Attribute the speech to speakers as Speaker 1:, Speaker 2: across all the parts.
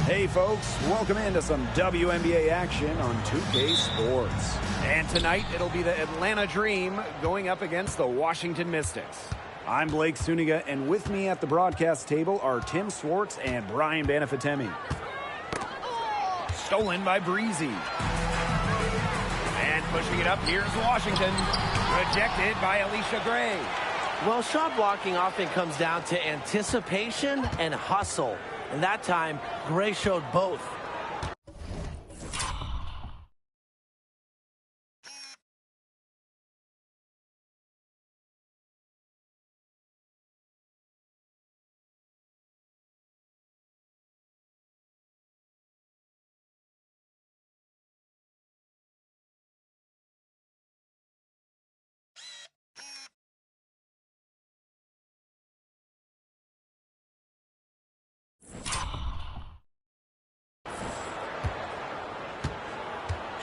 Speaker 1: Hey folks, welcome into some WNBA action on 2K Sports.
Speaker 2: And tonight it'll be the Atlanta Dream going up against the Washington Mystics.
Speaker 1: I'm Blake Suniga, and with me at the broadcast table are Tim Swartz and Brian Banafitemi.
Speaker 2: Stolen by Breezy. And pushing it up, here's Washington. Rejected by Alicia Gray.
Speaker 3: Well, shot blocking often comes down to anticipation and hustle. And that time, Gray showed both.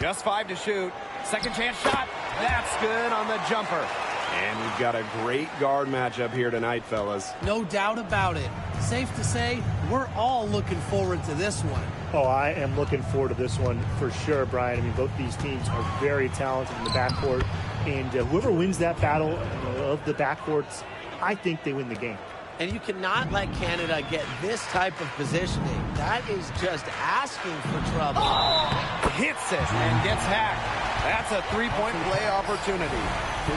Speaker 2: Just 5 to shoot. Second chance shot. That's good on the jumper.
Speaker 4: And we've got a great guard matchup here tonight, fellas.
Speaker 5: No doubt about it. Safe to say, we're all looking forward to this one.
Speaker 6: Oh, I am looking forward to this one for sure, Brian. I mean, both these teams are very talented in the backcourt. And whoever wins that battle of the backcourts, I think they win the game.
Speaker 3: And you cannot let Canada get this type of positioning. That is just asking for trouble.
Speaker 2: Oh! Hits it and gets hacked. That's a three-point play opportunity.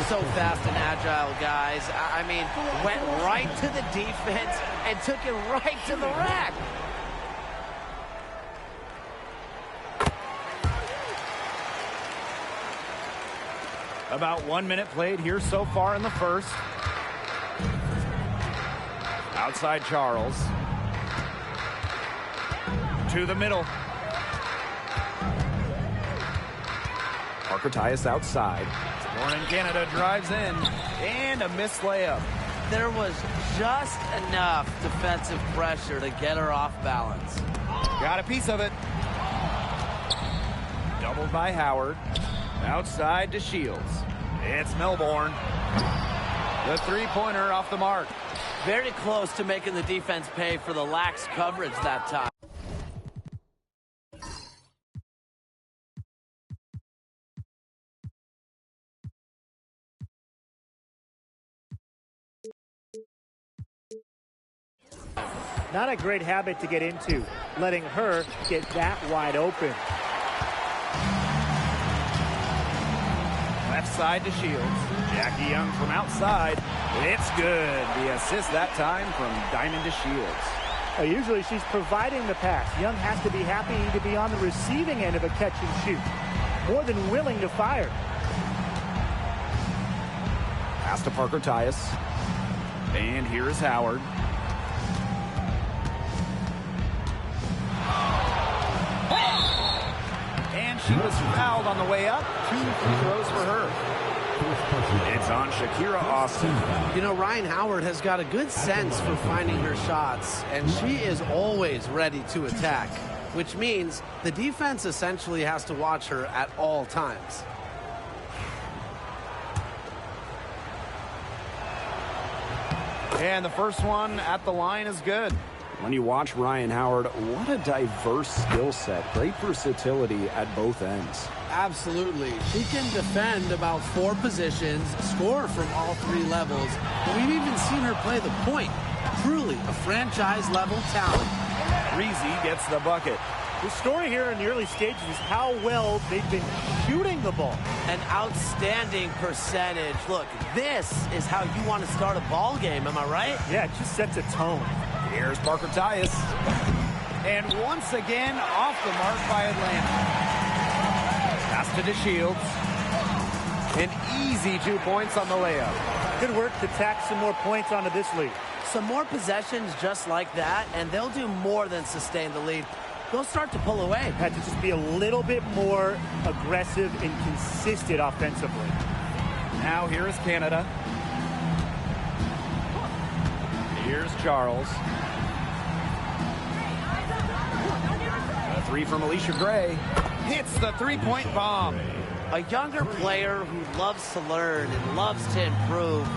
Speaker 3: So fast and agile, guys. I mean, went right to the defense and took it right to the rack.
Speaker 2: About 1 minute played here so far in the first. Outside Charles. To the middle.
Speaker 1: Parker Tyus outside.
Speaker 2: Warren Canada drives in. And a missed layup.
Speaker 3: There was just enough defensive pressure to get her off balance.
Speaker 2: Got a piece of it. Doubled by Howard. Outside to Shields. It's Melbourne. The three-pointer off the mark.
Speaker 3: Very close to making the defense pay for the lax coverage that time.
Speaker 6: Not a great habit to get into, letting her get that wide open.
Speaker 2: Left side to Shields. Jackie Young from outside. It's good. The assist that time from Diamond to Shields.
Speaker 6: Usually she's providing the pass. Young has to be happy to be on the receiving end of a catch and shoot. More than willing to fire.
Speaker 1: Pass to Parker Tyus.
Speaker 2: And here is Howard. And she was fouled on the way up. 2 free throws for her. It's on Shakira Austin.
Speaker 3: You know, Ryan Howard has got a good sense for finding her shots, and she is always ready to attack, which means the defense essentially has to watch her at all times.
Speaker 2: And the first one at the line is good.
Speaker 1: When you watch Ryan Howard, what a diverse skill set. Great versatility at both ends.
Speaker 5: Absolutely. She can defend about 4 positions, score from all 3 levels. And we've even seen her play the point. Truly a franchise-level talent.
Speaker 2: Breezy gets the bucket.
Speaker 6: The story here in the early stages is how well they've been shooting the ball.
Speaker 3: An outstanding percentage. Look, this is how you want to start a ball game, am I right?
Speaker 6: Yeah, it just sets a tone.
Speaker 2: Here's Parker Tyus. And once again, off the mark by Atlanta. Pass to Shields. An easy 2 points on the layup.
Speaker 6: Good work to tack some more points onto this lead.
Speaker 3: Some more possessions just like that, and they'll do more than sustain the lead. They'll start to pull away.
Speaker 6: Had to just be a little bit more aggressive and consistent offensively.
Speaker 2: Now here is Canada. Here's Charles. A 3 from Alicia Gray. Hits the three-point bomb.
Speaker 3: A younger player who loves to learn and loves to improve.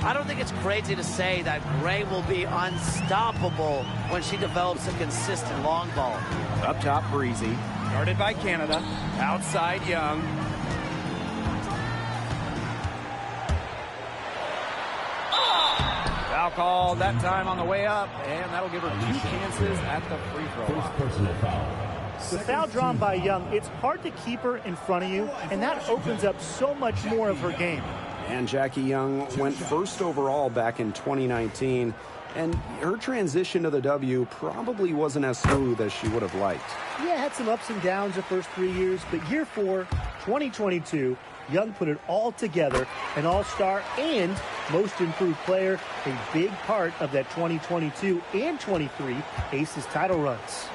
Speaker 3: I don't think it's crazy to say that Gray will be unstoppable when she develops a consistent long ball.
Speaker 2: Up top, Breezy. Guarded by Canada. Outside, Young. Foul call that time on the way up, and that'll give her 2 chances at the free throw line.
Speaker 7: Personal foul.
Speaker 6: The foul drawn by Young, it's hard to keep her in front of you, and that opens up so much more of her game.
Speaker 1: And Jackie Young went first overall back in 2019, and her transition to the W probably wasn't as smooth as she would have liked.
Speaker 6: Yeah, had some ups and downs the first 3 years, but year 4, 2022, Young put it all together, an all-star and most improved player, a big part of that 2022 and 23 Aces title runs.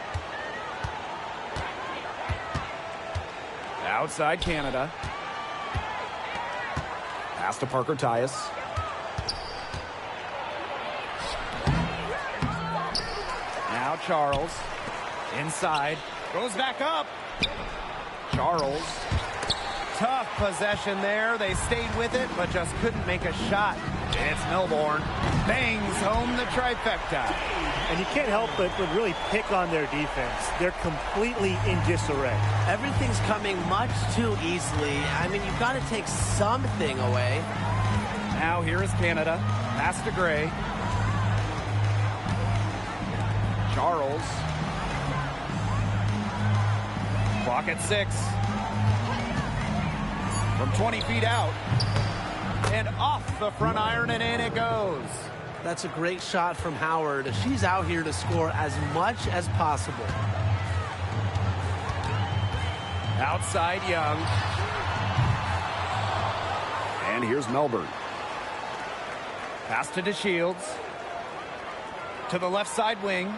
Speaker 2: Outside Canada.
Speaker 1: Pass to Parker Tyus.
Speaker 2: Now Charles. Inside. Goes back up. Charles. Tough possession there. They stayed with it, but just couldn't make a shot. It's Milbourne. Bangs home the trifecta.
Speaker 6: And you can't help but really pick on their defense. They're completely in disarray.
Speaker 3: Everything's coming much too easily. I mean, you've got to take something away.
Speaker 2: Now here is Canada. Pass to Gray. Charles. Clock at 6. From 20 feet out. And off the front iron, and in it goes.
Speaker 3: That's a great shot from Howard. She's out here to score as much as possible.
Speaker 2: Outside Young.
Speaker 1: And here's Melbourne.
Speaker 2: Pass to DeShields. To the left side wing.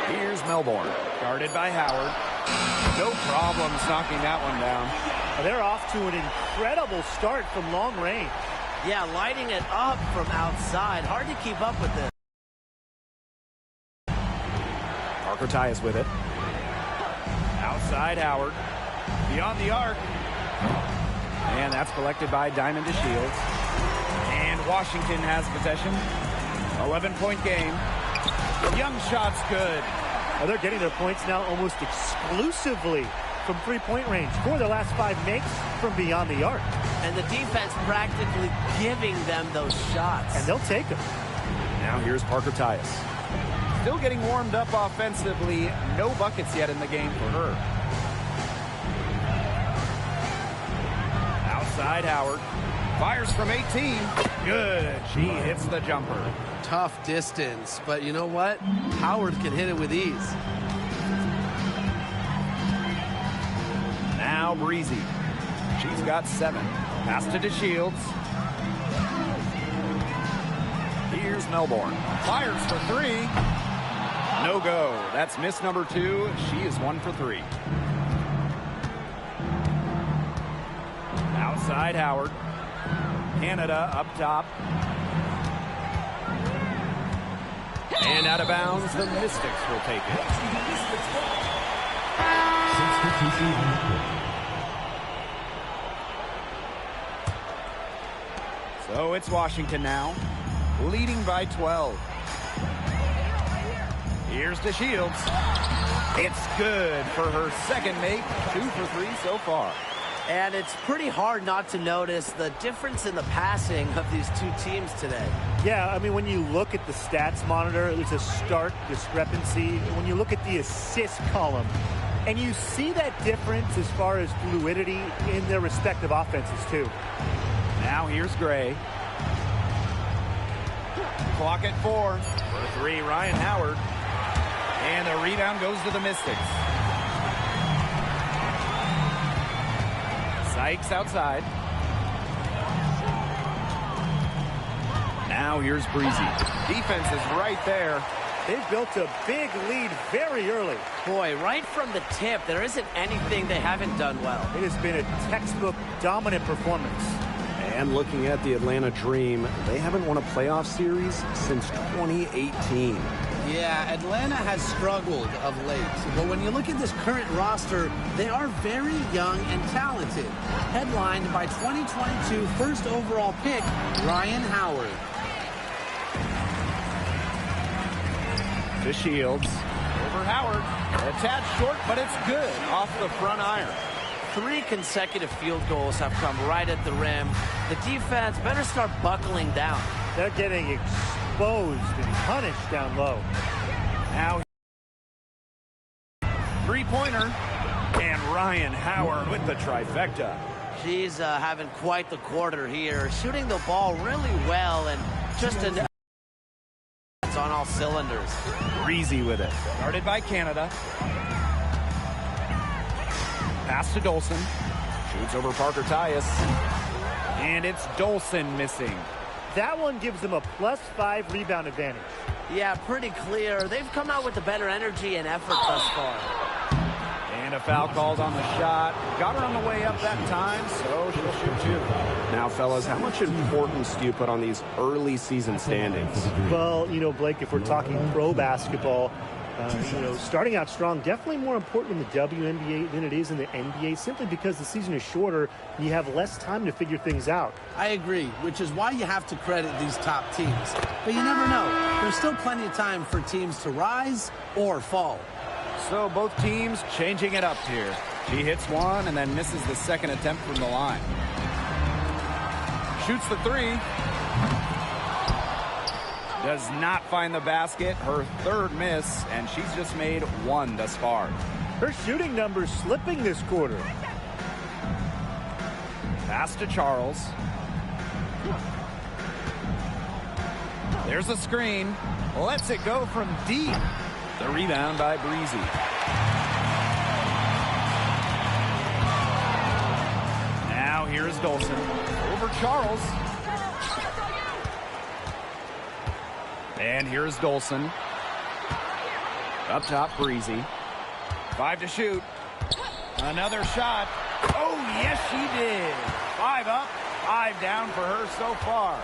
Speaker 2: Here's Melbourne. Guarded by Howard. No problems knocking that one down.
Speaker 6: They're off to an incredible start from long range.
Speaker 3: Yeah, lighting it up from outside. Hard to keep up with this.
Speaker 1: Parker Tyus with it.
Speaker 2: Outside Howard. Beyond the arc. And that's collected by Diamond DeShields. And Washington has possession. 11-point game. Young shot's good.
Speaker 6: They're getting their points now almost exclusively from three-point range. 4 of their last 5 makes from beyond the arc.
Speaker 3: And the defense practically giving them those shots.
Speaker 6: And they'll take them.
Speaker 1: Now here's Parker Tyus.
Speaker 2: Still getting warmed up offensively. No buckets yet in the game for her. Outside Howard. Fires from 18. Good. She hits the jumper.
Speaker 3: Tough distance, but you know what? Howard can hit it with ease.
Speaker 2: Now Breezy. She's got 7. Pass to DeShields. Here's Melbourne. Fires for 3. No go. That's miss number 2. She is 1 for 3. Outside Howard. Canada up top. And out of bounds, the Mystics will take it. So it's Washington now, leading by 12. Here's DeShields. It's good for her second make, 2 for 3 so far.
Speaker 3: And it's pretty hard not to notice the difference in the passing of these two teams today.
Speaker 6: Yeah, I mean, when you look at the stats monitor, there's a stark discrepancy. When you look at the assist column, and you see that difference as far as fluidity in their respective offenses, too.
Speaker 2: Now here's Gray. Clock at 4. For 3, Ryan Howard. And the rebound goes to the Mystics. Sykes outside. Now here's Breezy. Defense is right there.
Speaker 6: They've built a big lead very early.
Speaker 3: Boy, right from the tip, there isn't anything they haven't done well.
Speaker 6: It has been a textbook dominant performance.
Speaker 1: And looking at the Atlanta Dream, they haven't won a playoff series since 2018.
Speaker 5: Yeah, Atlanta has struggled of late. But when you look at this current roster, they are very young and talented. Headlined by 2022 first overall pick, Ryan Howard.
Speaker 2: To Shields. Over Howard. A tad short, but it's good off the front iron.
Speaker 3: 3 consecutive field goals have come right at the rim. The defense better start buckling down.
Speaker 6: They're getting exposed and punished down low.
Speaker 2: Now, three-pointer. And Ryan Howard with the trifecta.
Speaker 3: She's having quite the quarter here. Shooting the ball really well and just it's on all cylinders.
Speaker 2: Breezy with it. Guarded by Canada. Pass to Dolson. Shoots over Parker Tyus. And it's Dolson missing.
Speaker 6: That one gives them a +5 rebound advantage.
Speaker 3: Yeah, pretty clear. They've come out with the better energy and effort thus far.
Speaker 2: And a foul called on the shot. Got her on the way up that time, so she'll shoot 2.
Speaker 1: Now, fellas, how much importance do you put on these early season standings?
Speaker 6: Well, you know, Blake, if we're talking pro basketball, you know, starting out strong, definitely more important in the WNBA than it is in the NBA, simply because the season is shorter and you have less time to figure things out.
Speaker 5: I agree, which is why you have to credit these top teams. But you never know. There's still plenty of time for teams to rise or fall.
Speaker 2: So both teams changing it up here. She hits one and then misses the second attempt from the line. Shoots the 3. Does not find the basket. Her 3rd miss, and she's just made 1 thus far.
Speaker 6: Her shooting numbers slipping this quarter.
Speaker 2: Pass to Charles. There's a screen. Lets it go from deep. The rebound by Breezy. Now here's Dolson. Over Charles. And here's Dolson. Up top, Breezy. 5 to shoot. Another shot. Oh, yes, she did. 5 up, 5 down for her so far.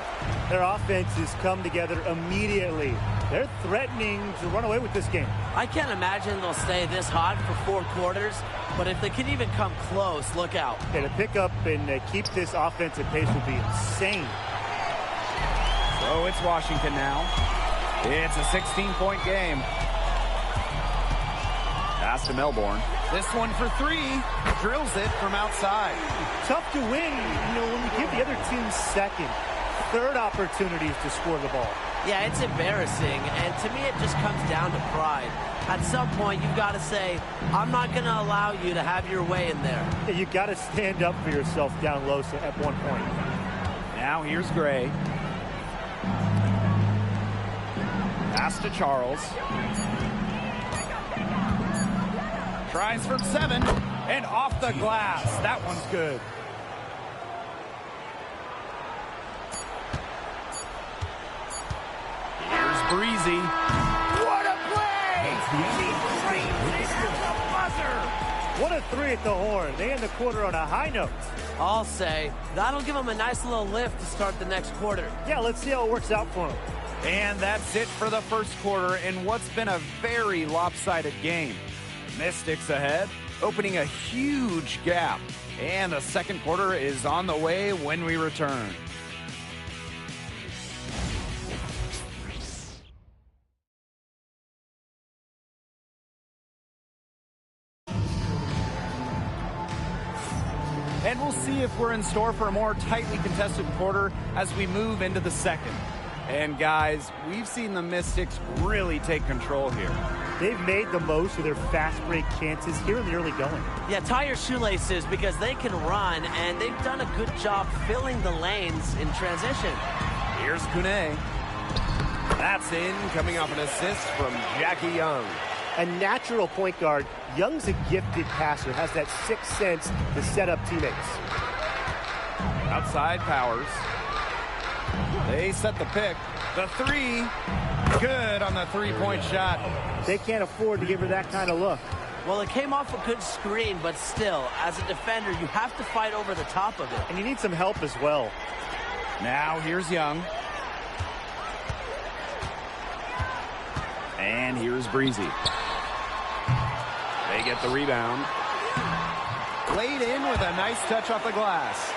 Speaker 6: Their offense has come together immediately. They're threatening to run away with this game.
Speaker 3: I can't imagine they'll stay this hot for 4 quarters, but if they can even come close, look out.
Speaker 6: Yeah, to pick up and keep this offensive pace will be insane.
Speaker 2: So it's Washington now. It's a 16-point game. Pass to Melbourne. This one for 3. Drills it from outside.
Speaker 6: Tough to win, you know, when you give the other team second, third opportunities to score the ball.
Speaker 3: Yeah, it's embarrassing, and to me it just comes down to pride. At some point, you've got to say, I'm not going to allow you to have your way in there.
Speaker 6: Yeah, you got to stand up for yourself down low at one point.
Speaker 2: Now here's Gray. Pass to Charles. Tries from 7, and off the glass. That one's good. Here's Breezy. What a play! He frames it at the buzzer.
Speaker 6: What a 3 at the horn. They end the quarter on a high note.
Speaker 3: I'll say, that'll give them a nice little lift to start the next quarter.
Speaker 6: Yeah, let's see how it works out for them.
Speaker 2: And that's it for the first quarter in what's been a very lopsided game. Mystics ahead, opening a huge gap. And the second quarter is on the way when we return. And we'll see if we're in store for a more tightly contested quarter as we move into the second. And guys, we've seen the Mystics really take control here.
Speaker 6: They've made the most of their fast break chances here in the early going.
Speaker 3: Yeah, tie your shoelaces because they can run, and they've done a good job filling the lanes in transition.
Speaker 2: Here's Kune. That's in, coming off an assist from Jackie Young.
Speaker 6: A natural point guard, Young's a gifted passer, has that sixth sense to set up teammates.
Speaker 2: Outside Powers. They set the pick. The 3, good on the three-point shot.
Speaker 6: They can't afford to give her that kind of look.
Speaker 3: Well, it came off a good screen, but still, as a defender, you have to fight over the top of it.
Speaker 6: And you need some help as well.
Speaker 2: Now here's Young. And here's Breezy. They get the rebound. Laid in with a nice touch off the glass.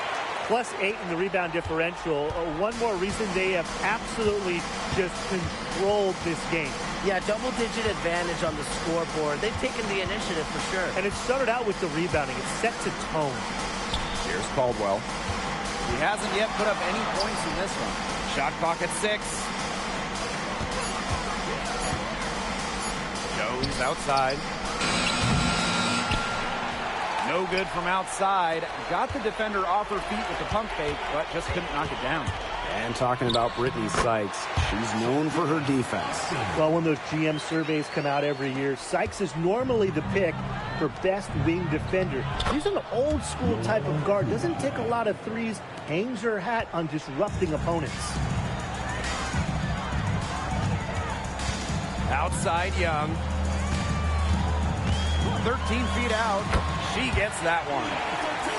Speaker 6: +8 in the rebound differential. One more reason they have absolutely just controlled this game.
Speaker 3: Yeah, double-digit advantage on the scoreboard. They've taken the initiative for sure.
Speaker 6: And it started out with the rebounding. It sets a tone.
Speaker 2: Here's Caldwell. He hasn't yet put up any points in this one. Shot clock at 6. Goes outside. No good from outside. Got the defender off her feet with the pump fake, but just couldn't knock it down.
Speaker 1: And talking about Brittany Sykes, she's known for her defense.
Speaker 6: Well, when those GM surveys come out every year, Sykes is normally the pick for best wing defender. She's an old school type of guard, doesn't take a lot of threes, hangs her hat on disrupting opponents.
Speaker 2: Outside Young. 13 feet out. She gets that one.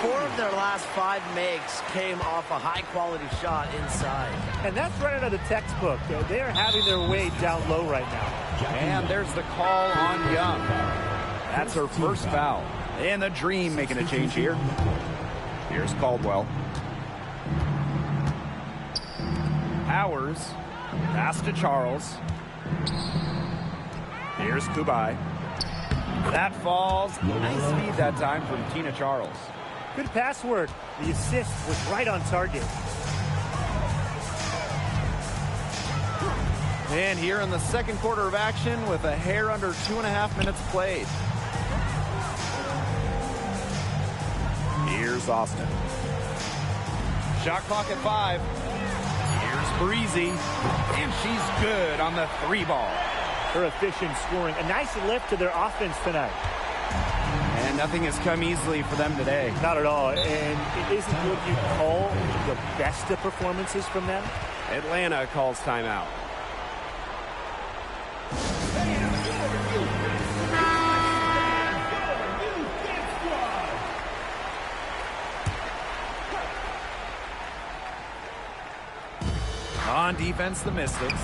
Speaker 3: 4 of their last 5 makes came off a high-quality shot inside.
Speaker 6: And that's right out of the textbook. They are having their way down low right now.
Speaker 2: And there's the call on Young. That's her first foul. And the Dream making a change here. Here's Caldwell. Powers. Pass to Charles. Here's Kubai. That falls. Nice feed that time from Tina Charles.
Speaker 6: Good pass work. The assist was right on target.
Speaker 2: And here in the second quarter of action with a hair under 2.5 minutes played. Here's Austin. Shot clock at 5. Here's Breezy. And she's good on the 3 ball.
Speaker 6: Her efficient scoring. A nice lift to their offense tonight.
Speaker 2: And nothing has come easily for them today.
Speaker 6: Not at all. And it isn't what you call the best of performances from them.
Speaker 4: Atlanta calls timeout.
Speaker 2: On defense, the Mystics.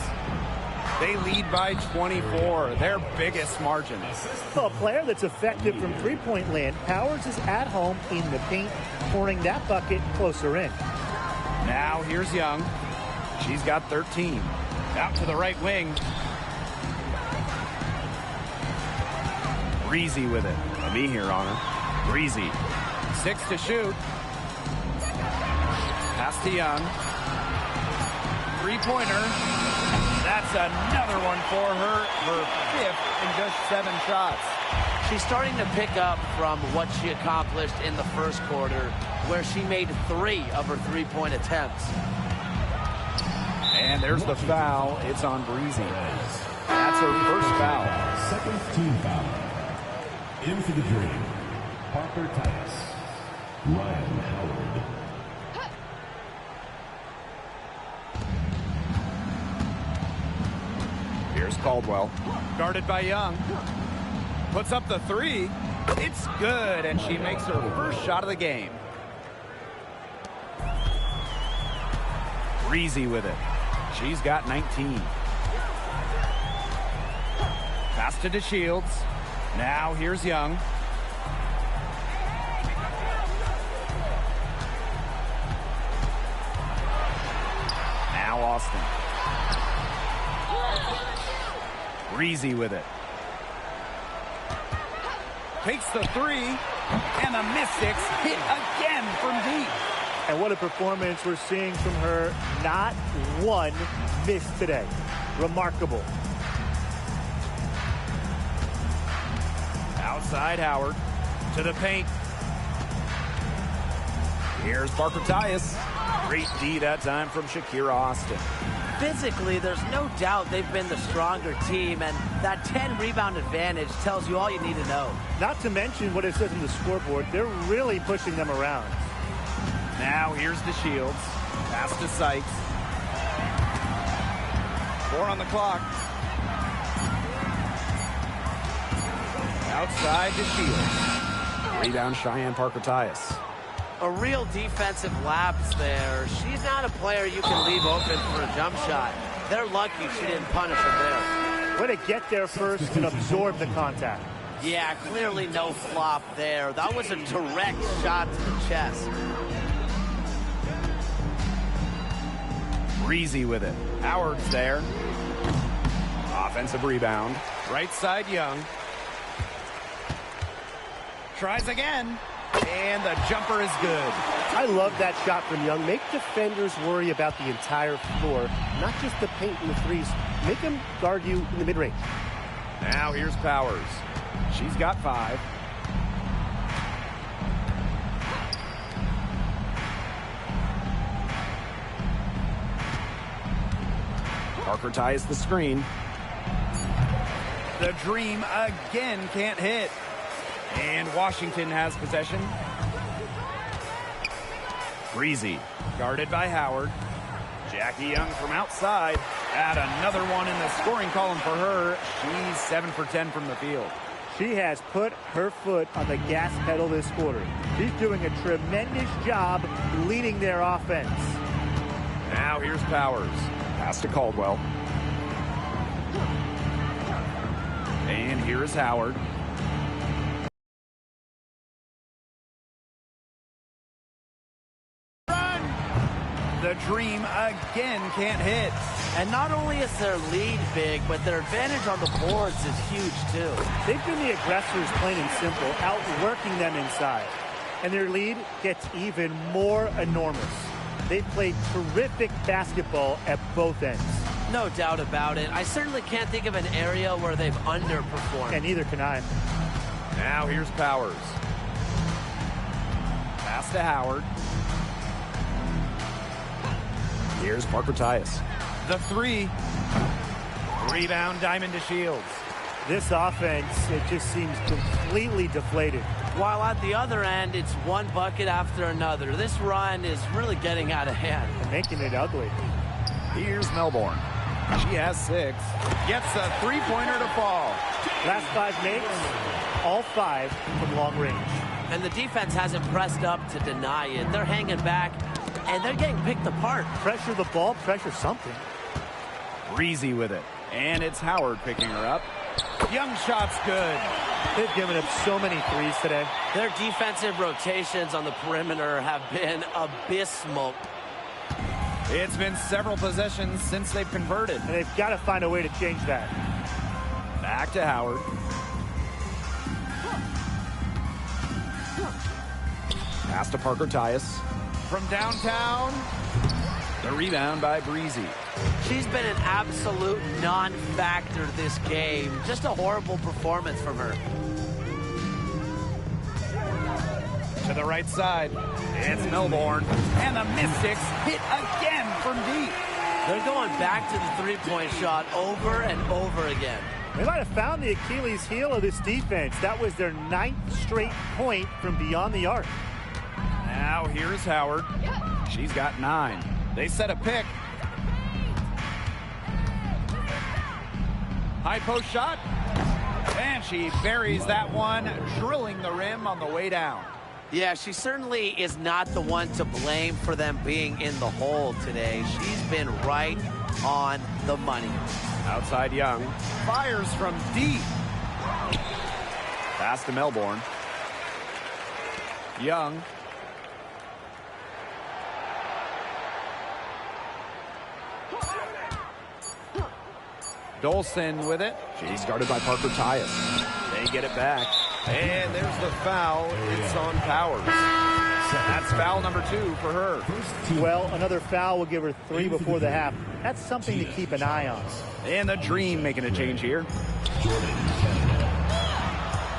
Speaker 2: They lead by 24, their biggest margin.
Speaker 6: Well, a player that's effective from three-point land. Powers is at home in the paint, pouring that bucket closer in.
Speaker 2: Now here's Young. She's got 13. Out to the right wing. Breezy with it. A me here on her. Breezy. 6 to shoot. Pass to Young. Three-pointer. That's another one for her. Her 5th in just 7 shots.
Speaker 3: She's starting to pick up from what she accomplished in the first quarter, where she made 3 of her three-point attempts.
Speaker 2: And there's the foul. It's on Breezy. That's her first foul.
Speaker 7: Second team foul. In for the Dream, Parker Titus, Ryan Howard.
Speaker 2: Here's Caldwell. Guarded by Young. Puts up the 3. It's good, and she makes her first shot of the game. Breezy with it. She's got 19. Pass to DeShields. Now here's Young. Now Austin. Breezy with it. Takes the 3, and the Mystics hit again from deep.
Speaker 6: And what a performance we're seeing from her. Not one miss today. Remarkable.
Speaker 2: Outside Howard to the paint. Here's Parker Tyus. Great D that time from Shakira Austin.
Speaker 3: Physically, there's no doubt they've been the stronger team, and that 10-rebound advantage tells you all you need to know.
Speaker 6: Not to mention what it says in the scoreboard. They're really pushing them around.
Speaker 2: Now here's DeShields. Pass to Sykes. 4 on the clock. Outside DeShields.
Speaker 1: Rebound Cheyenne Parker Tyus.
Speaker 3: A real defensive lapse there. She's not a player you can leave open for a jump shot. They're lucky she didn't punish her there.
Speaker 6: Way to get there first and absorb the contact.
Speaker 3: Yeah, clearly no flop there. That was a direct shot to the chest.
Speaker 2: Breezy with it. Howard's there.
Speaker 1: Offensive rebound.
Speaker 2: Right side, Young. Tries again. And the jumper is good.
Speaker 6: I love that shot from Young. Make defenders worry about the entire floor, not just the paint and the threes. Make them guard you in the mid-range.
Speaker 2: Now here's Powers. She's got 5.
Speaker 1: Parker ties the screen.
Speaker 2: The Dream again can't hit. And Washington has possession. Breezy, guarded by Howard. Jackie Young from outside. Add another one in the scoring column for her. She's 7 for 10 from the field.
Speaker 6: She has put her foot on the gas pedal this quarter. She's doing a tremendous job leading their offense.
Speaker 2: Now here's Powers.
Speaker 1: Pass to Caldwell.
Speaker 2: And here is Howard. The Dream again can't hit.
Speaker 3: And not only is their lead big, but their advantage on the boards is huge too.
Speaker 6: They've been the aggressors, plain and simple, outworking them inside. And their lead gets even more enormous. They've played terrific basketball at both ends.
Speaker 3: No doubt about it. I certainly can't think of an area where they've underperformed.
Speaker 6: And neither can I.
Speaker 2: Now here's Powers. Pass to Howard.
Speaker 1: Here's Parker Tyus.
Speaker 2: The 3. Rebound, Diamond to Shields.
Speaker 6: This offense, it just seems completely deflated.
Speaker 3: While at the other end, it's one bucket after another. This run is really getting out of hand.
Speaker 6: And making it ugly.
Speaker 2: Here's Melbourne. She has 6. Gets a 3-pointer to fall.
Speaker 6: Last 5 makes, all 5 from long range.
Speaker 3: And the defense hasn't pressed up to deny it. They're hanging back, and they're getting picked apart.
Speaker 6: Pressure the ball, pressure something.
Speaker 2: Breezy with it. And it's Howard picking her up. Young shot's good.
Speaker 6: They've given up so many threes today.
Speaker 3: Their defensive rotations on the perimeter have been abysmal.
Speaker 2: It's been several possessions since they've converted.
Speaker 6: And they've got to find a way to change that.
Speaker 2: Back to Howard.
Speaker 1: Pass to Parker Tyus.
Speaker 2: From downtown. The rebound by Breezy.
Speaker 3: She's been an absolute non-factor this game. Just a horrible performance from her.
Speaker 2: To the right side. It's Melbourne. And the Mystics hit again from deep.
Speaker 3: They're going back to the three-point shot over and over again.
Speaker 6: They might have found the Achilles heel of this defense. That was their 9th straight point from beyond the arc.
Speaker 2: Now here's Howard. She's got 9. They set a pick. High post shot. And she buries that one, drilling the rim on the way down.
Speaker 3: Yeah, she certainly is not the one to blame for them being in the hole today. She's been right on the money.
Speaker 2: Outside Young. Fires from deep. Pass to Melbourne. Young. Dolson with it.
Speaker 1: She's guarded by Parker Tyus.
Speaker 2: They get it back. And there's the foul. It's on Powers. That's foul number 2 for her.
Speaker 6: Well, another foul will give her 3 before the half. That's something to keep an eye on.
Speaker 2: And the Dream making a change here.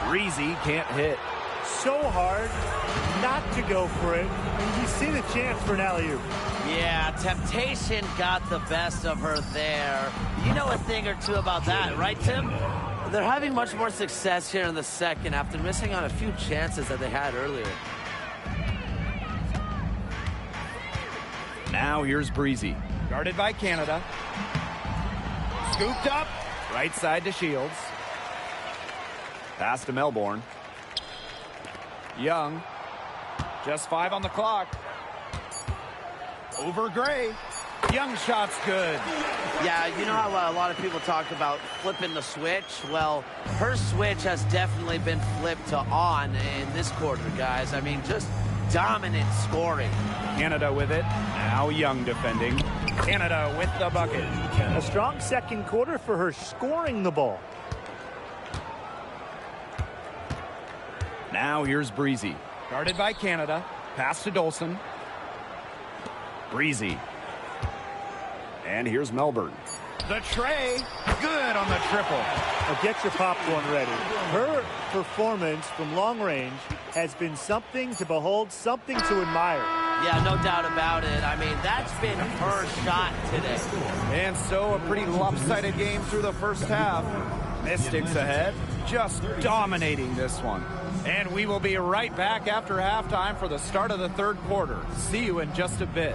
Speaker 2: Breezy can't hit.
Speaker 6: So hard not to go for it. And you see the chance for an alley-oop.
Speaker 3: Yeah, temptation got the best of her there. You know a thing or two about that, right, Tim? They're having much more success here in the second after missing on a few chances that they had earlier.
Speaker 2: Now here's Breezy. Guarded by Canada. Scooped up. Right side to Shields. Pass to Melbourne. Young. Just 5 on the clock. Over Gray. Young shot's good.
Speaker 3: Yeah, you know how a lot of people talk about flipping the switch? Well, her switch has definitely been flipped to on in this quarter, guys. I mean, just dominant scoring.
Speaker 2: Canada with it. Now Young defending. Canada with the bucket.
Speaker 6: A strong second quarter for her scoring the ball.
Speaker 2: Now here's Breezy. Guarded by Canada. Pass to Dolson. Breezy.
Speaker 1: And here's Melbourne.
Speaker 2: The tray. Good on the triple.
Speaker 6: Now get your popcorn ready. Her performance from long range has been something to behold, something to admire.
Speaker 3: Yeah, no doubt about it. I mean, that's been her shot today.
Speaker 2: And so a pretty lopsided game through the first half. Mystics ahead, just dominating this one. And we will be right back after halftime for the start of the third quarter. See you in just a bit.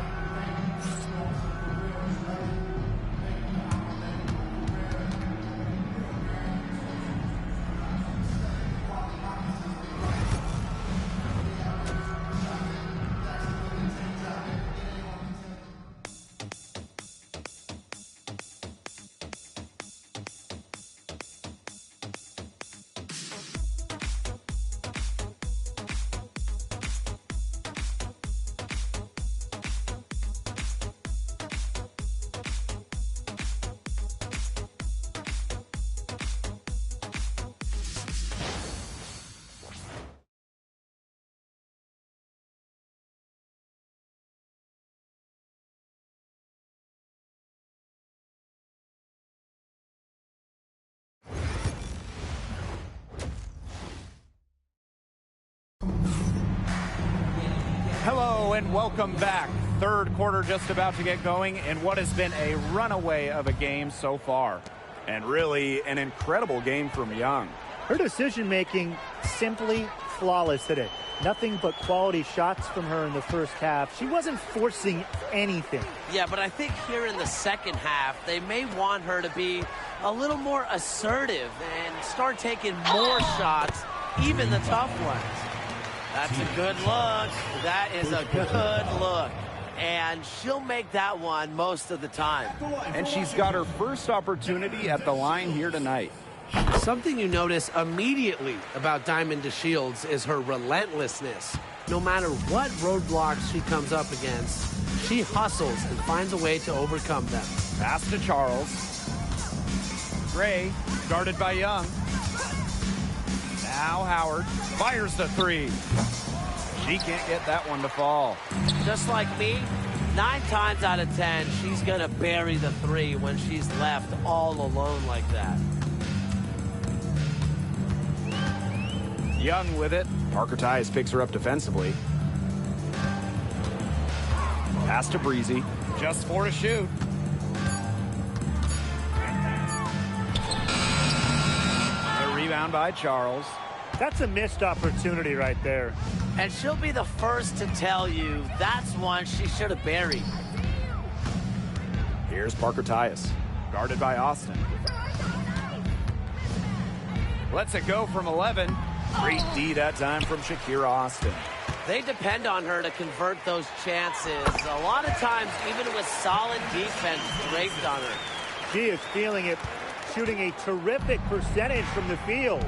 Speaker 2: Hello and welcome back. Third quarter just about to get going in what has been a runaway of a game so far. And really an incredible game from Young.
Speaker 6: Her decision-making simply flawless today. Nothing but quality shots from her in the first half. She wasn't forcing anything.
Speaker 3: Yeah, but I think here in the second half, they may want her to be a little more assertive and start taking more shots, even the tough ones. That's a good look. That is a good look. And she'll make that one most of the time.
Speaker 2: And she's got her first opportunity at the line here tonight.
Speaker 5: Something you notice immediately about Diamond DeShields is her relentlessness. No matter what roadblocks she comes up against, she hustles and finds a way to overcome them.
Speaker 2: Pass to Charles. Gray, guarded by Young. Now Howard fires the three. She can't get that one to fall.
Speaker 3: Just like me, 9 times out of 10, she's going to bury the three when she's left all alone like that.
Speaker 2: Young with it.
Speaker 1: Parker Tyus picks her up defensively.
Speaker 2: Pass to Breezy. Just 4 to shoot. A rebound by Charles.
Speaker 6: That's a missed opportunity right there.
Speaker 3: And she'll be the first to tell you that's one she should have buried.
Speaker 1: Here's Parker Tyus.
Speaker 2: Guarded by Austin. Lets it go from 11. Great D that time from Shakira Austin.
Speaker 3: They depend on her to convert those chances. A lot of times, even with solid defense draped on her.
Speaker 6: She is feeling it, shooting a terrific percentage from the field.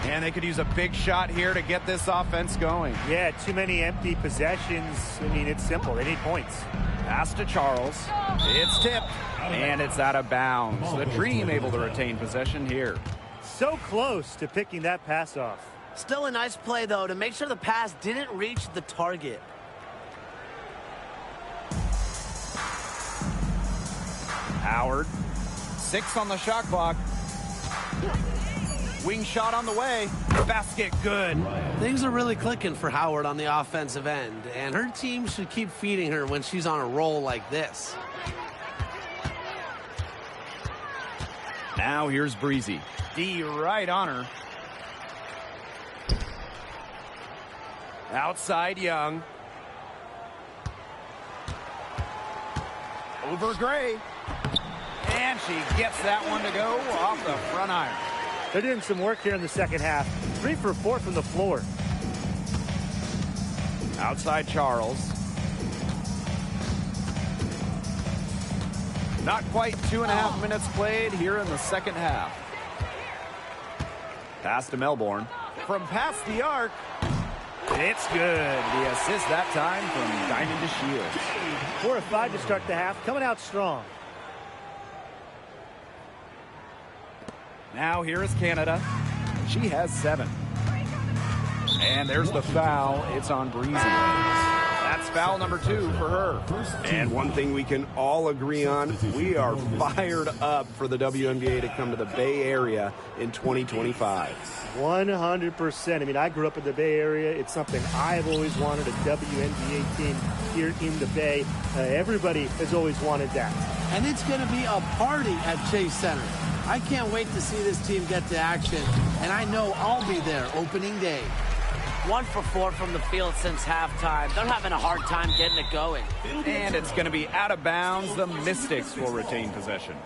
Speaker 2: And they could use a big shot here to get this offense going.
Speaker 6: Yeah, too many empty possessions. I mean, it's simple. They need points.
Speaker 2: Pass to Charles. It's tipped. And it's out of bounds. The Dream able to retain possession here.
Speaker 6: So close to picking that pass off.
Speaker 3: Still a nice play, though, to make sure the pass didn't reach the target.
Speaker 2: Howard. 6 on the shot clock. Wing shot on the way. Basket good.
Speaker 5: Things are really clicking for Howard on the offensive end, and her team should keep feeding her when she's on a roll like this.
Speaker 2: Now here's Breezy. D right on her. Outside Young. Over Gray. And she gets that one to go off the front iron.
Speaker 6: They're doing some work here in the second half. 3 for 4 from the floor.
Speaker 2: Outside Charles. Not quite 2.5 minutes played here in the second half. Pass to Melbourne. From past the arc. It's good. The assist that time from Diamond to Shields.
Speaker 6: 4 of 5 to start the half. Coming out strong.
Speaker 2: Now here is Canada. She has 7. And there's the foul. It's on Breezy. That's foul number 2 for her.
Speaker 1: And one thing we can all agree on, we are fired up for the WNBA to come to the Bay Area in 2025.
Speaker 6: 100%. I mean, I grew up in the Bay Area. It's something I've always wanted, a WNBA team here in the Bay. Everybody has always wanted that.
Speaker 5: And it's going to be a party at Chase Center. I can't wait to see this team get to action, and I know I'll be there opening day.
Speaker 3: 1 for 4 from the field since halftime. They're having a hard time getting it going.
Speaker 2: And it's going to be out of bounds. The Mystics will retain possession.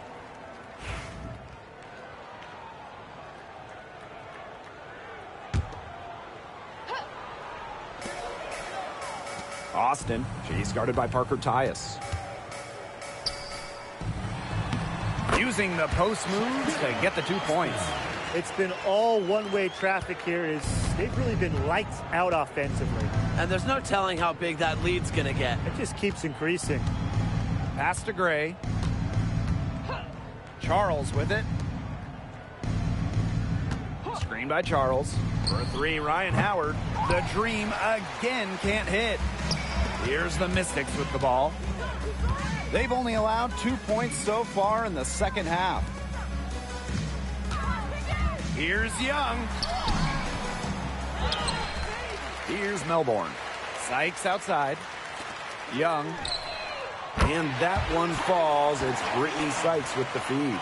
Speaker 2: Austin.
Speaker 1: She's guarded by Parker Tyus.
Speaker 2: Using the post moves to get the 2 points.
Speaker 6: It's been all one-way traffic here. They've really been lights out offensively.
Speaker 3: And there's no telling how big that lead's going to get.
Speaker 6: It just keeps increasing.
Speaker 2: Pass to Gray. Charles with it. Screen by Charles. For a 3, Ryan Howard. The dream again can't hit. Here's the Mystics with the ball. They've only allowed 2 points so far in the second half. Here's Young. Here's Melbourne. Sykes outside. Young.
Speaker 1: And that one falls. It's Brittany Sykes with the feed.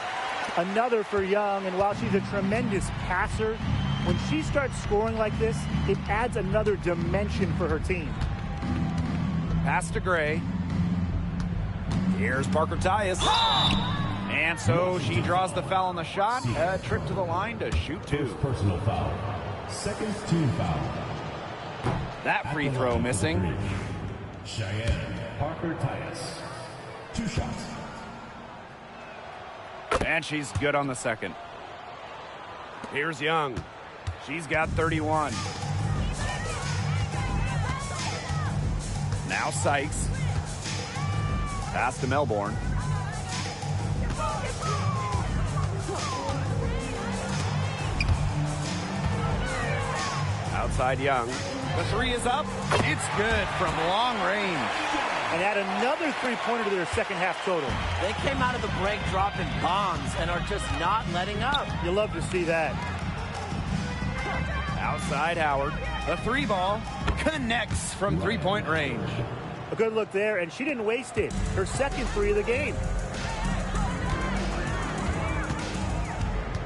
Speaker 6: Another for Young, and while she's a tremendous passer, when she starts scoring like this, it adds another dimension for her team.
Speaker 2: Pass to Gray. Here's Parker Tyus. And so she draws the foul on the shot. A trip to the line to shoot 2.
Speaker 7: First personal foul. Second team foul.
Speaker 2: That free throw missing.
Speaker 7: Cheyenne Parker Tyus. 2 shots.
Speaker 2: And she's good on the second. Here's Young. She's got 31. Now Sykes. Pass to Melbourne. Outside Young. The 3 is up. It's good from long range.
Speaker 6: And add another three-pointer to their second half total.
Speaker 3: They came out of the break dropping bombs and are just not letting up.
Speaker 6: You love to see that.
Speaker 2: Outside Howard. The 3 ball connects from 3-point range.
Speaker 6: A good look there, and she didn't waste it. Her second 3 of the game.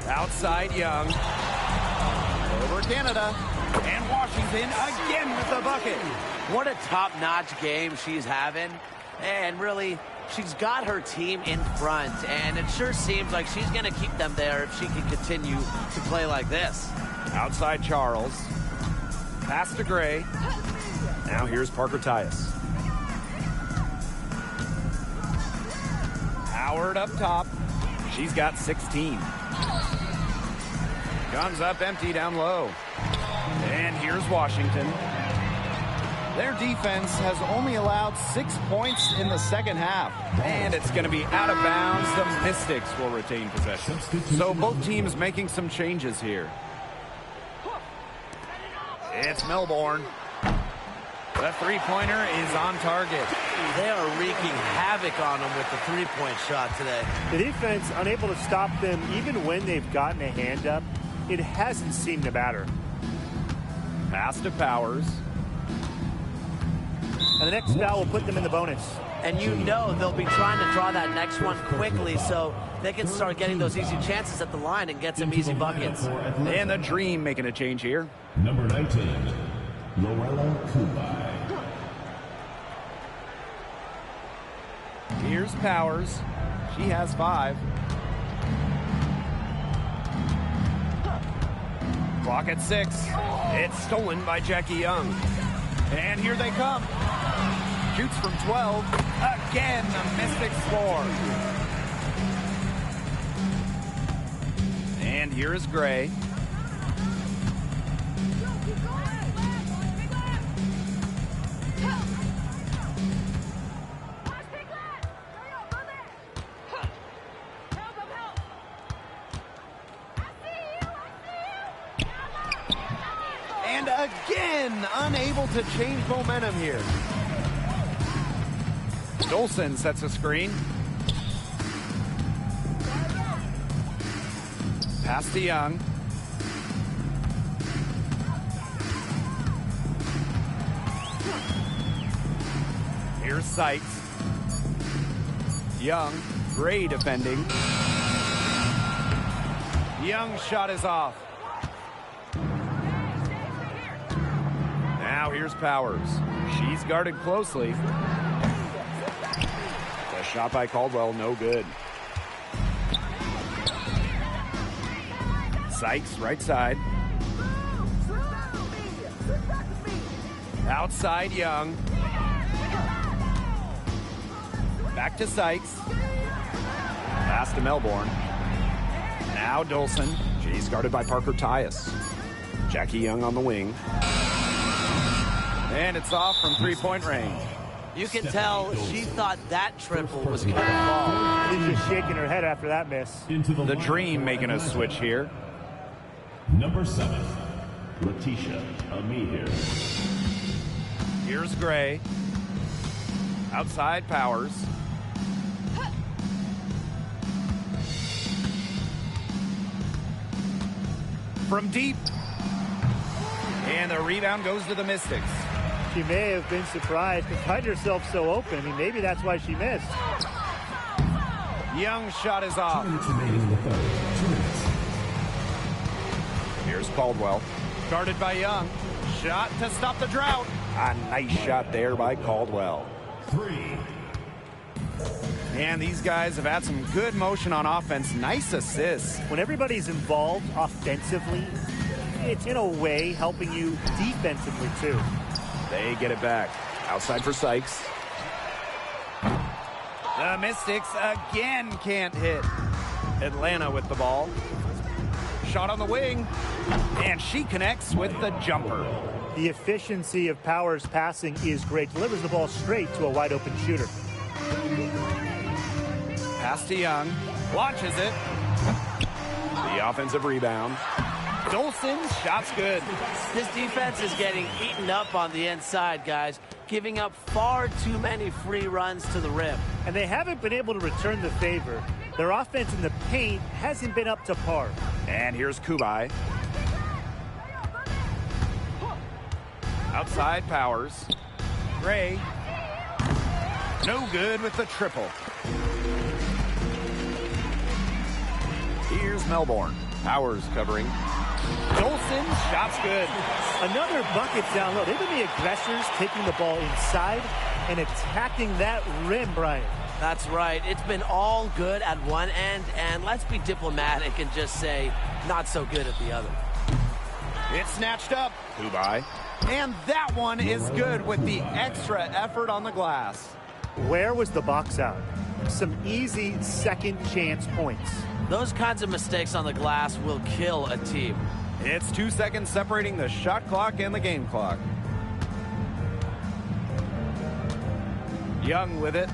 Speaker 2: Outside Young. Over Canada. And Washington again with the bucket.
Speaker 3: What a top-notch game she's having. And really, she's got her team in front. And it sure seems like she's going to keep them there if she can continue to play like this.
Speaker 2: Outside Charles. Pass to Gray.
Speaker 1: Now here's Parker Tyus.
Speaker 2: Howard up top. She's got 16. Guns up empty down low. And here's Washington. Their defense has only allowed 6 points in the second half. And it's going to be out of bounds. The Mystics will retain possession. So both teams making some changes here. It's Melbourne. The 3-pointer is on target.
Speaker 3: They are wreaking havoc on them with the 3-point shot today.
Speaker 6: The defense unable to stop them even when they've gotten a hand up. It hasn't seemed to matter.
Speaker 2: Pass to Powers.
Speaker 6: And the next foul will put them in the bonus.
Speaker 3: And you know they'll be trying to draw that next one quickly so they can start getting those easy chances at the line and get some easy buckets.
Speaker 2: And the Dream making a change here.
Speaker 7: Number 19, Lorella Kubai.
Speaker 2: Here's Powers. She has 5. Clock at 6. It's stolen by Jackie Young. And here they come. Shoots from 12. Again, the Mystics score. And here is Gray. And again, unable to change momentum here. Dolson sets a screen. Pass to Young. Here's Sykes. Young, Gray defending. Young's shot is off. Now here's Powers. She's guarded closely. The shot by Caldwell, no good. Sykes, right side. Outside, Young. Back to Sykes. Pass to Melbourne. Now Dolson. She's guarded by Parker Tyus. Jackie Young on the wing. And it's off from three-point range.
Speaker 3: You can tell she thought that triple was going to fall.
Speaker 6: She's just shaking her head after that miss.
Speaker 2: The Dream making a switch here.
Speaker 7: Number 7, Letitia Amir.
Speaker 2: Here's Gray. Outside Powers. From deep. And the rebound goes to the Mystics.
Speaker 6: She may have been surprised to find herself so open. I mean, maybe that's why she missed.
Speaker 2: Young's shot is off.
Speaker 7: 2 minutes remaining in the third. 2 minutes.
Speaker 2: Here's Caldwell. Guarded by Young. Shot to stop the drought. A nice shot there by Caldwell.
Speaker 7: 3.
Speaker 2: And these guys have had some good motion on offense. Nice assists.
Speaker 6: When everybody's involved offensively, it's in a way helping you defensively too.
Speaker 2: They get it back. Outside for Sykes. The Mystics again can't hit. Atlanta with the ball. Shot on the wing. And she connects with the jumper.
Speaker 6: The efficiency of Powers' passing is great. Delivers the ball straight to a wide open shooter.
Speaker 2: Pass to Young. Launches it. The offensive rebound. Dolson's shot's good.
Speaker 3: This defense is getting eaten up on the inside, guys, giving up far too many free runs to the rim.
Speaker 6: And they haven't been able to return the favor. Their offense in the paint hasn't been up to par.
Speaker 2: And here's Kubai. Outside Powers. Gray. No good with the triple. Here's Melbourne. Powers covering. Dolson's shot's good.
Speaker 6: Another bucket down low. They've been the aggressors, taking the ball inside and attacking that rim, Brian.
Speaker 3: That's right. It's been all good at one end, and let's be diplomatic and just say not so good at the other.
Speaker 2: It's snatched up. Kubai. And that one is good with the extra effort on the glass.
Speaker 6: Where was the box out? Some easy second chance points.
Speaker 3: Those kinds of mistakes on the glass will kill a team.
Speaker 2: It's 2 seconds separating the shot clock and the game clock. Young with it.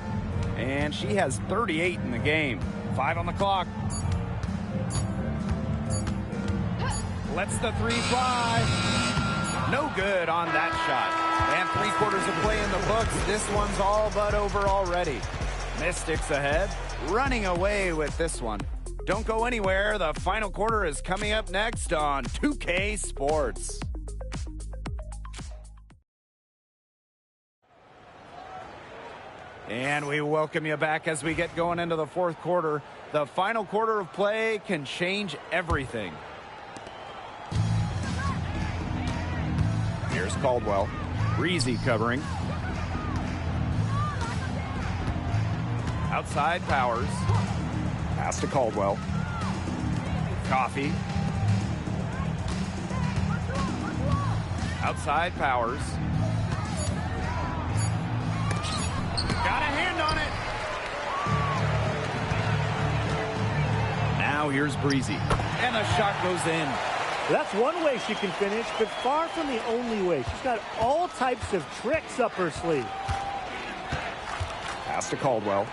Speaker 2: And she has 38 in the game. 5 on the clock. Lets the three fly. No good on that shot. And 3/4 of play in the books. This one's all but over already. Mystics ahead. Running away with this one. Don't go anywhere. The final quarter is coming up next on 2K Sports. And we welcome you back as we get going into the fourth quarter. The final quarter of play can change everything. Here's Caldwell. Breezy covering. Outside Powers. Pass to Caldwell. Coffee. Outside Powers. Got a hand on it. Now here's Breezy. And the shot goes in.
Speaker 6: That's one way she can finish, but far from the only way. She's got all types of tricks up her sleeve.
Speaker 1: Pass to Caldwell.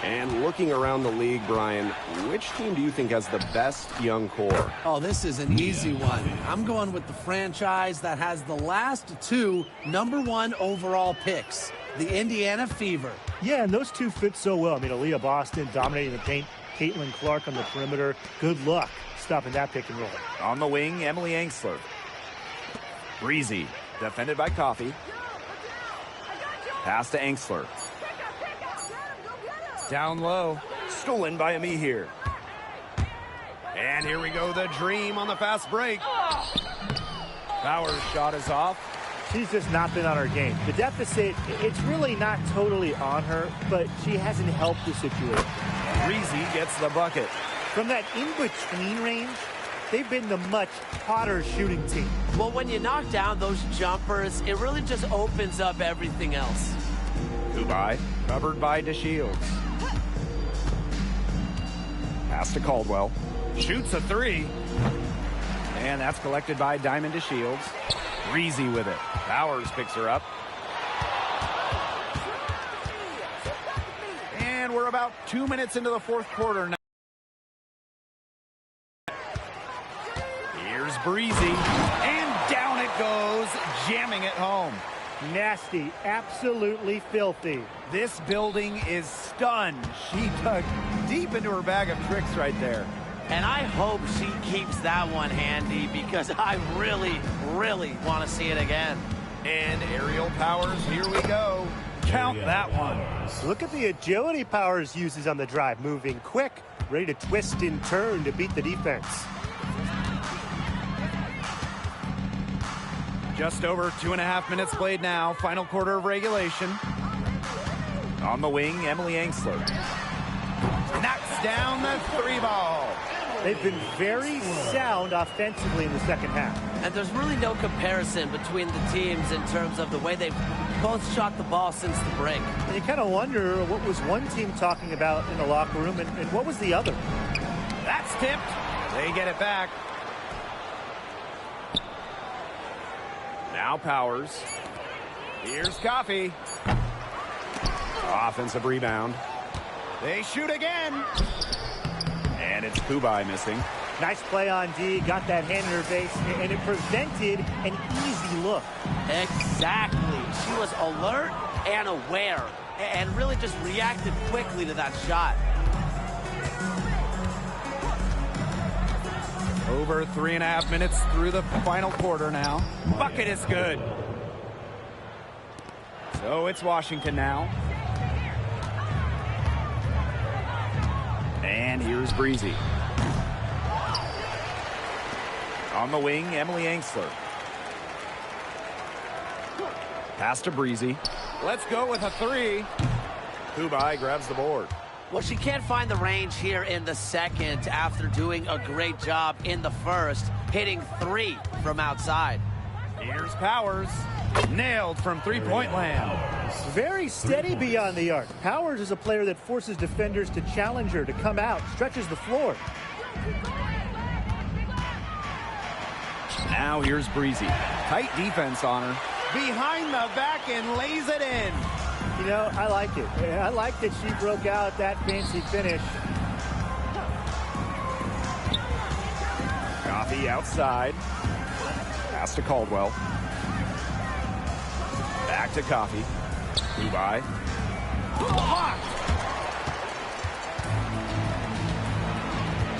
Speaker 1: And looking around the league, Brian, which team do you think has the best young core?
Speaker 5: Oh, this is an easy one. I'm going with the franchise that has the last 2 #1 overall picks, the Indiana Fever.
Speaker 6: Yeah, and those two fit so well. I mean, Aaliyah Boston dominating the paint, Caitlin Clark on the perimeter. Good luck stopping that pick and roll.
Speaker 2: On the wing, Emily Angsler. Breezy, defended by Coffey. Pass to Angsler. Down low. Stolen by Ami here. And here we go, the dream on the fast break. Bauer's shot is off.
Speaker 6: She's just not been on her game. The deficit, it's really not totally on her, but she hasn't helped the situation.
Speaker 2: Breezy gets the bucket.
Speaker 6: From that in-between range, they've been the much hotter shooting team.
Speaker 3: Well, when you knock down those jumpers, it really just opens up everything else.
Speaker 2: Kubai, covered by DeShields. Pass to Caldwell. Shoots a 3. And that's collected by Diamond DeShields. Breezy with it. Bowers picks her up. And we're about 2 minutes into the fourth quarter now. Here's Breezy. And down it goes, jamming it home.
Speaker 6: Nasty, absolutely filthy.
Speaker 2: This building is stunned. She dug deep into her bag of tricks right there.
Speaker 3: And I hope she keeps that one handy because I really, really want to see it again.
Speaker 2: And aerial Powers, here we go. Count that one.
Speaker 6: Look at the agility Powers uses on the drive. Moving quick, ready to twist and turn to beat the defense.
Speaker 2: Just over 2.5 minutes played now. Final quarter of regulation. On the wing, Emily Angsler. Knocks down the 3 ball.
Speaker 6: They've been very sound offensively in the second half.
Speaker 3: And there's really no comparison between the teams in terms of the way they've both shot the ball since the break.
Speaker 6: And you kind of wonder what was one team talking about in the locker room and what was the other.
Speaker 2: That's tipped. They get it back. Now Powers. Here's Coffey.
Speaker 1: Offensive rebound.
Speaker 2: They shoot again. And it's Kubai missing.
Speaker 6: Nice play on D, got that hand in her face, and it prevented an easy look.
Speaker 3: Exactly. She was alert and aware and really just reacted quickly to that shot.
Speaker 2: Over 3.5 minutes through the final quarter now. Bucket is good. So it's Washington now. And here's Breezy. On the wing, Emily Angsler. Pass to Breezy. Let's go with a 3. Kubai grabs the board.
Speaker 3: Well, she can't find the range here in the second after doing a great job in the first, hitting 3 from outside.
Speaker 2: Here's Powers. Nailed from three-point land.
Speaker 6: Very steady beyond the arc. Powers is a player that forces defenders to challenge her, to come out, stretches the floor.
Speaker 2: Now here's Breezy. Tight defense on her. Behind the back and lays it in.
Speaker 6: You know, I like it. I like that she broke out that fancy finish.
Speaker 2: Coffey outside. Pass to Caldwell. Back to Coffey. Kubai. Blocked.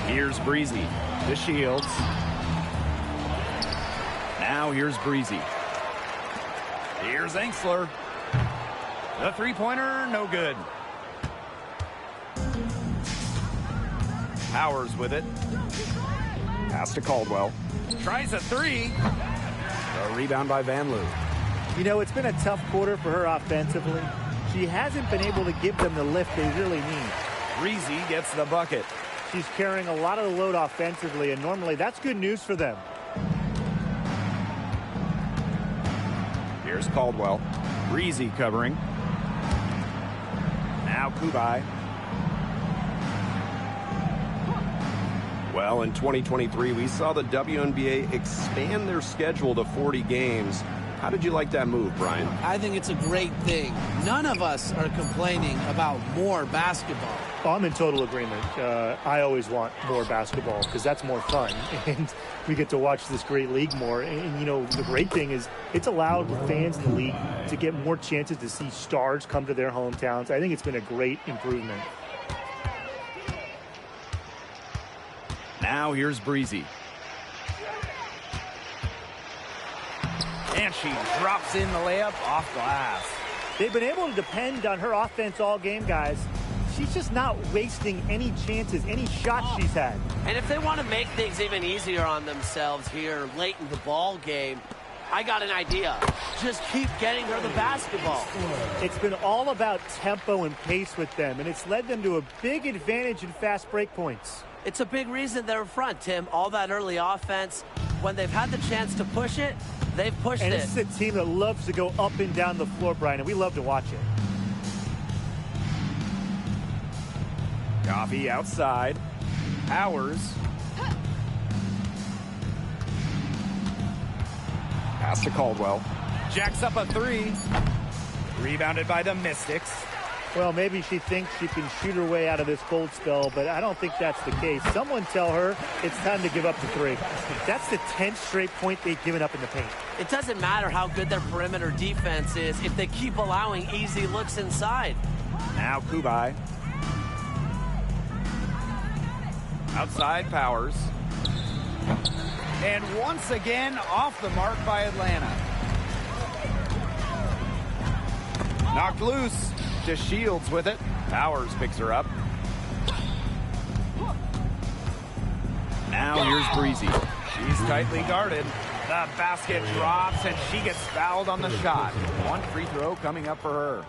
Speaker 2: Here's Breezy. DeShields. Now here's Breezy. Here's Angsler. The three-pointer, no good. Powers with it. Pass to Caldwell. Tries a 3.
Speaker 1: A rebound by Van Loo.
Speaker 6: You know, it's been a tough quarter for her offensively. She hasn't been able to give them the lift they really need.
Speaker 2: Breezy gets the bucket.
Speaker 6: She's carrying a lot of the load offensively, and normally that's good news for them.
Speaker 2: Here's Caldwell. Breezy covering. Now Kubai.
Speaker 1: Well, in 2023, we saw the WNBA expand their schedule to 40 games. How did you like that move, Brian?
Speaker 5: I think it's a great thing. None of us are complaining about more basketball.
Speaker 6: Oh, I'm in total agreement. I always want more basketball because that's more fun. And we get to watch this great league more. And, you know, the great thing is it's allowed the fans in the league to get more chances to see stars come to their hometowns. I think it's been a great improvement.
Speaker 2: Now here's Breezy. And she drops in the layup off glass.
Speaker 6: They've been able to depend on her offense all game, guys. She's just not wasting any chances, any shots she's had.
Speaker 3: And if they want to make things even easier on themselves here late in the ball game, I got an idea. Just keep getting her the basketball.
Speaker 6: It's been all about tempo and pace with them, and it's led them to a big advantage in fast break points.
Speaker 3: It's a big reason they're in front, Tim. All that early offense, when they've had the chance to push it, they've pushed
Speaker 6: and
Speaker 3: it.
Speaker 6: And this is a team that loves to go up and down the floor, Brian, and we love to watch it.
Speaker 2: Coffee outside. Powers. Pass to Caldwell. Jacks up a three. Rebounded by the Mystics.
Speaker 6: Well, maybe she thinks she can shoot her way out of this cold spell, but I don't think that's the case. Someone tell her it's time to give up the three. That's the 10th straight point they've given up in the paint.
Speaker 3: It doesn't matter how good their perimeter defense is if they keep allowing easy looks inside.
Speaker 2: Now Kubai. Outside Powers. And once again off the mark by Atlanta. Knocked loose. Just Shields with it. Powers picks her up. Now here's Breezy. She's tightly guarded. The basket drops and she gets fouled on the shot. One free throw coming up for her.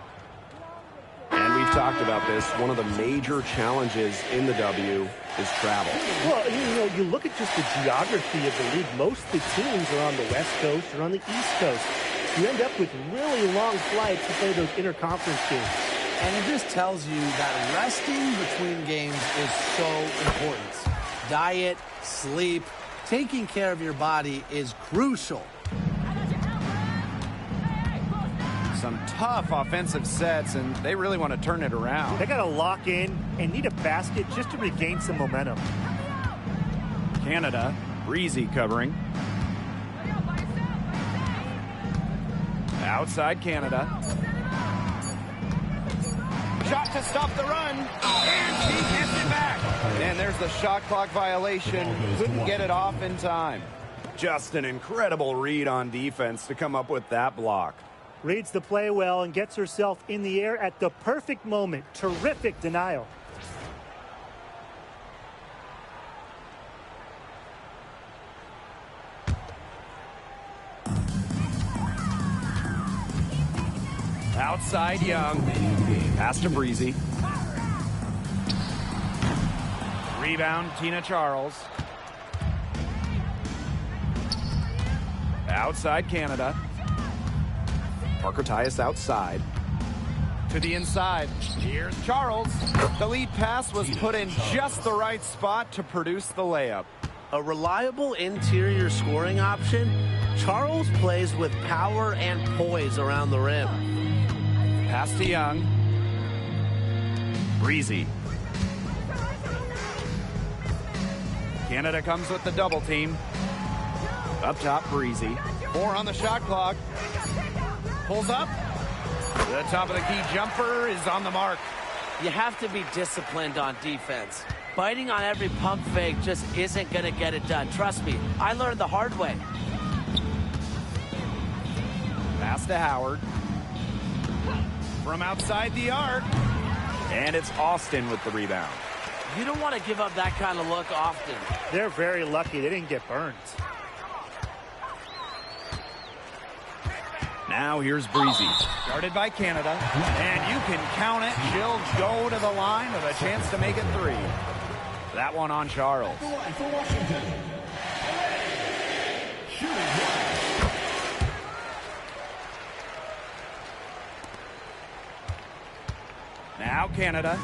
Speaker 1: And we've talked about this. One of the major challenges in the W is travel.
Speaker 6: Well, you know, you look at just the geography of the league. Most of the teams are on the West Coast or on the East Coast. You end up with really long flights to play those interconference games.
Speaker 5: And it just tells you that resting between games is so important. Diet, sleep, taking care of your body is crucial.
Speaker 2: Some tough offensive sets, and they really want to turn it around.
Speaker 6: They got to lock in and need a basket just to regain some momentum.
Speaker 2: Canada, Breezy covering. Outside Canada. Shot to stop the run. And she gets it back. And there's the shot clock violation. Couldn't get it off in time.
Speaker 1: Just an incredible read on defense to come up with that block.
Speaker 6: Reads the play well and gets herself in the air at the perfect moment. Terrific denial.
Speaker 2: Outside Young. Pass to Breezy. Rebound, Tina Charles. Outside Canada.
Speaker 1: Parker Tyus outside.
Speaker 2: To the inside. Here's Charles. The lead pass was put in just the right spot to produce the layup.
Speaker 3: A reliable interior scoring option, Charles plays with power and poise around the rim.
Speaker 2: Pass to Young. Breezy. Canada comes with the double team. Up top, Breezy. 4 on the shot clock. Pulls up. The top of the key jumper is on the mark.
Speaker 3: You have to be disciplined on defense. Biting on every pump fake just isn't going to get it done. Trust me, I learned the hard way.
Speaker 2: Pass to Howard. From outside the arc. And it's Austin with the rebound.
Speaker 3: You don't want to give up that kind of look often.
Speaker 6: They're very lucky they didn't get burned.
Speaker 2: Now here's Breezy. Guarded by Canada. And you can count it. She'll go to the line with a chance to make it 3. That one on Charles.
Speaker 7: For Washington.
Speaker 2: Now Canada.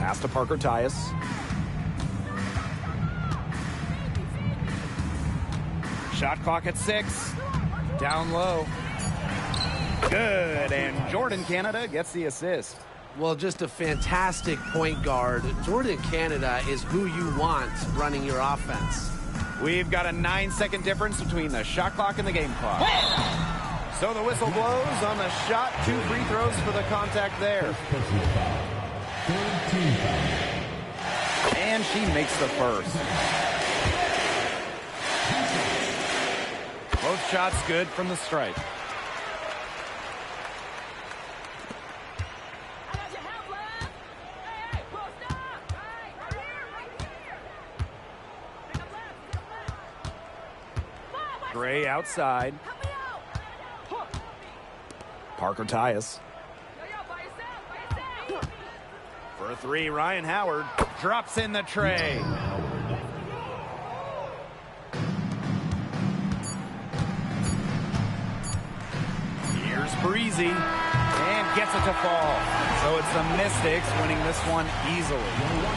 Speaker 1: Pass to Parker Tyus.
Speaker 2: Shot clock at 6. Down low. Good, and Jordan Canada gets the assist.
Speaker 5: Well, just a fantastic point guard. Jordan Canada is who you want running your offense.
Speaker 2: We've got a 9-second difference between the shot clock and the game clock. So the whistle blows on the shot. 2 free throws for the contact there. And she makes the first. Both shots good from the stripe. Gray outside.
Speaker 1: Parker Tyus.
Speaker 2: For a 3, Ryan Howard drops in the tray. Here's Breezy and gets it to fall. So it's the Mystics winning this one easily.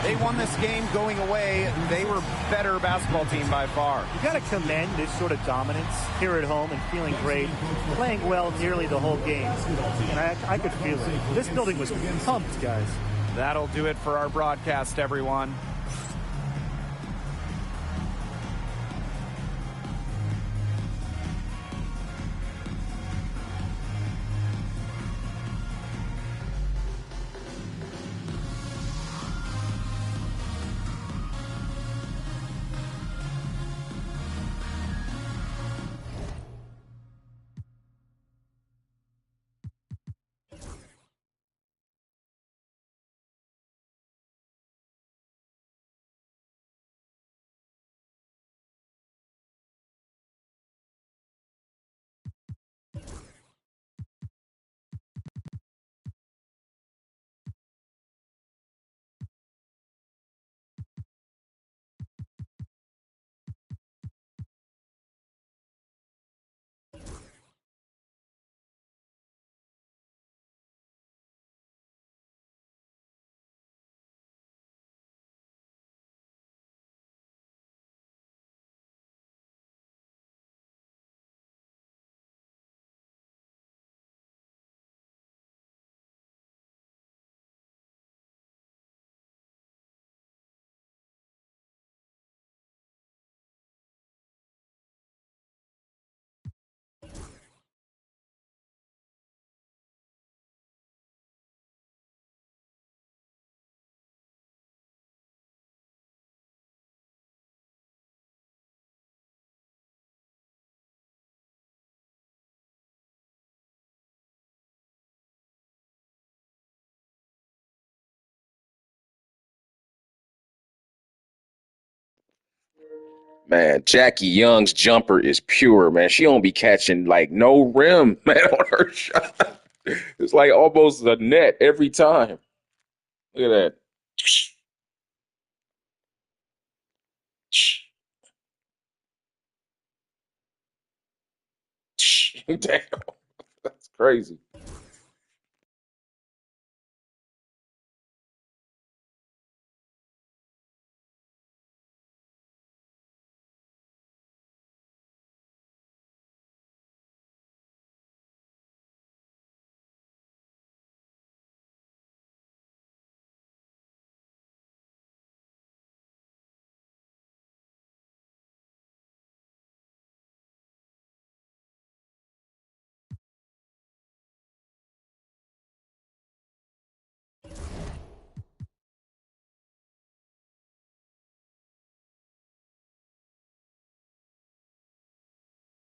Speaker 2: They won this game going away. They were better basketball team by far.
Speaker 6: You got to commend this sort of dominance here at home and feeling great, playing well nearly the whole game. And I could feel it. This building was pumped, guys.
Speaker 2: That'll do it for our broadcast, everyone.
Speaker 8: Man, Jackie Young's jumper is pure, man. She don't be catching like no rim, man, on her shot. It's like almost a net every time. Look at that. Damn, that's crazy.